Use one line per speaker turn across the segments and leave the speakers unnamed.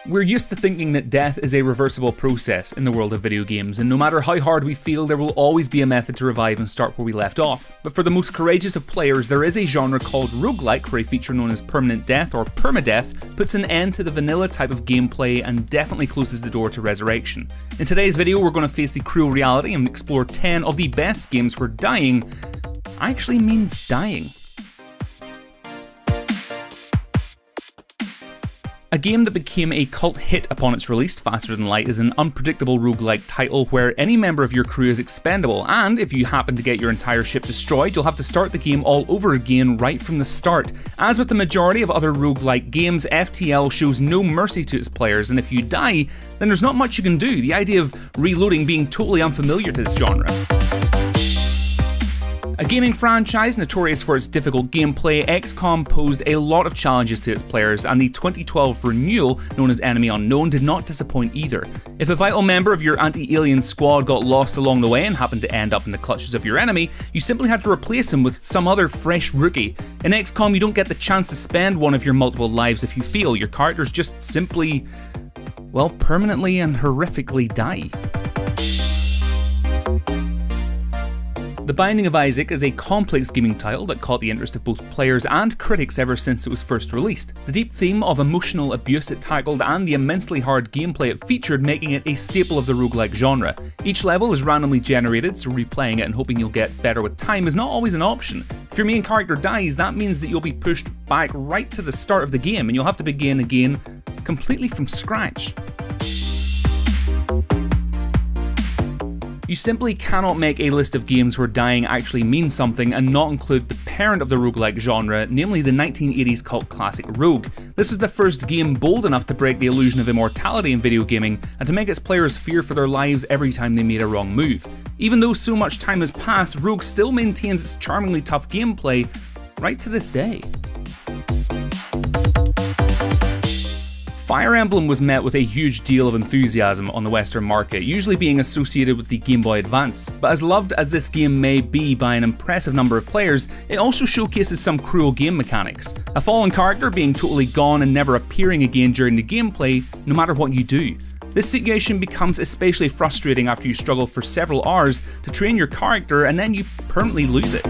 We're used to thinking that death is a reversible process in the world of video games, and no matter how hard we feel, there will always be a method to revive and start where we left off. But for the most courageous of players, there is a genre called roguelike, where a feature known as permanent death or permadeath puts an end to the vanilla type of gameplay and definitely closes the door to resurrection. In today's video, we're going to face the cruel reality and explore 10 of the best games where dying actually means dying. A game that became a cult hit upon its release, Faster Than Light, is an unpredictable roguelike title where any member of your crew is expendable, and if you happen to get your entire ship destroyed, you'll have to start the game all over again right from the start. As with the majority of other roguelike games, FTL shows no mercy to its players, and if you die, then there's not much you can do, the idea of reloading being totally unfamiliar to this genre. A gaming franchise notorious for its difficult gameplay, XCOM posed a lot of challenges to its players, and the 2012 renewal, known as Enemy Unknown, did not disappoint either. If a vital member of your anti-alien squad got lost along the way and happened to end up in the clutches of your enemy, you simply had to replace him with some other fresh rookie. In XCOM, you don't get the chance to spend one of your multiple lives if you fail. Your characters just simply, well, permanently and horrifically die. The Binding of Isaac is a complex gaming title that caught the interest of both players and critics ever since it was first released. The deep theme of emotional abuse it tackled and the immensely hard gameplay it featured, making it a staple of the roguelike genre. Each level is randomly generated, so replaying it and hoping you'll get better with time is not always an option. If your main character dies, that means that you'll be pushed back right to the start of the game and you'll have to begin again completely from scratch. You simply cannot make a list of games where dying actually means something and not include the parent of the roguelike genre, namely the 1980s cult classic Rogue. This was the first game bold enough to break the illusion of immortality in video gaming and to make its players fear for their lives every time they made a wrong move. Even though so much time has passed, Rogue still maintains its charmingly tough gameplay right to this day. Fire Emblem was met with a huge deal of enthusiasm on the Western market, usually being associated with the Game Boy Advance. But as loved as this game may be by an impressive number of players, it also showcases some cruel game mechanics. A fallen character being totally gone and never appearing again during the gameplay, no matter what you do. This situation becomes especially frustrating after you struggle for several hours to train your character and then you permanently lose it.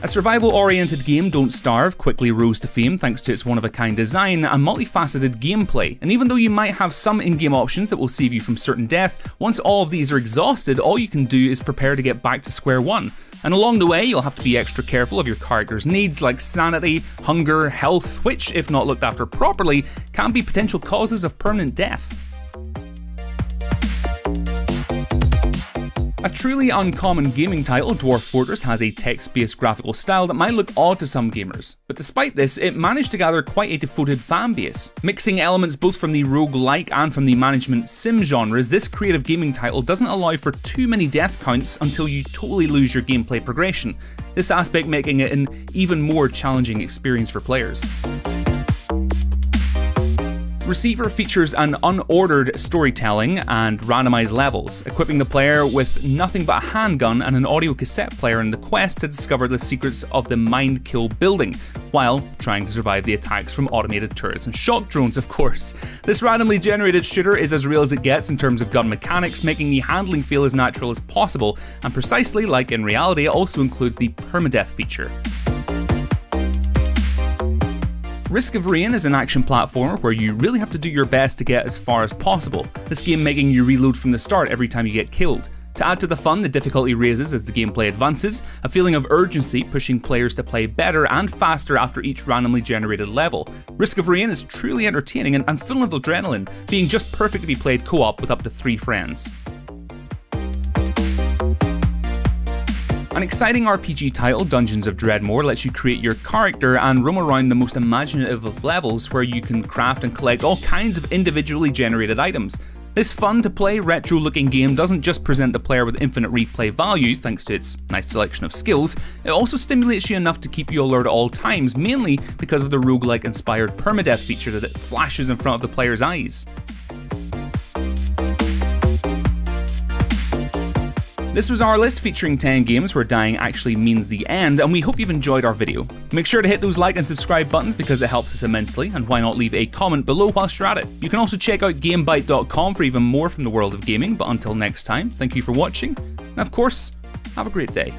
A survival-oriented game, Don't Starve, quickly rose to fame thanks to its one-of-a-kind design and multifaceted gameplay, and even though you might have some in-game options that will save you from certain death, once all of these are exhausted, all you can do is prepare to get back to square one. And along the way, you'll have to be extra careful of your character's needs like sanity, hunger, health, which, if not looked after properly, can be potential causes of permanent death. A truly uncommon gaming title, Dwarf Fortress has a text-based graphical style that might look odd to some gamers, but despite this, it managed to gather quite a devoted fanbase. Mixing elements both from the roguelike and from the management sim genres, this creative gaming title doesn't allow for too many death counts until you totally lose your gameplay progression, this aspect making it an even more challenging experience for players. Receiver features an unordered storytelling and randomized levels, equipping the player with nothing but a handgun and an audio cassette player in the quest to discover the secrets of the Mind Kill building, while trying to survive the attacks from automated turrets and shock drones, of course. This randomly generated shooter is as real as it gets in terms of gun mechanics, making the handling feel as natural as possible, and precisely like in reality, it also includes the permadeath feature. Risk of Rain is an action platformer where you really have to do your best to get as far as possible, this game making you reload from the start every time you get killed. To add to the fun, the difficulty raises as the gameplay advances, a feeling of urgency pushing players to play better and faster after each randomly generated level. Risk of Rain is truly entertaining and full of adrenaline, being just perfect to be played co-op with up to 3 friends. An exciting RPG title, Dungeons of Dredmor, lets you create your character and roam around the most imaginative of levels where you can craft and collect all kinds of individually generated items. This fun-to-play, retro-looking game doesn't just present the player with infinite replay value thanks to its nice selection of skills, it also stimulates you enough to keep you alert at all times, mainly because of the roguelike-inspired permadeath feature that it flashes in front of the player's eyes. This was our list featuring 10 games where dying actually means the end, and we hope you've enjoyed our video. Make sure to hit those like and subscribe buttons because it helps us immensely, and why not leave a comment below whilst you're at it. You can also check out GameBite.com for even more from the world of gaming, but until next time, thank you for watching, and of course, have a great day.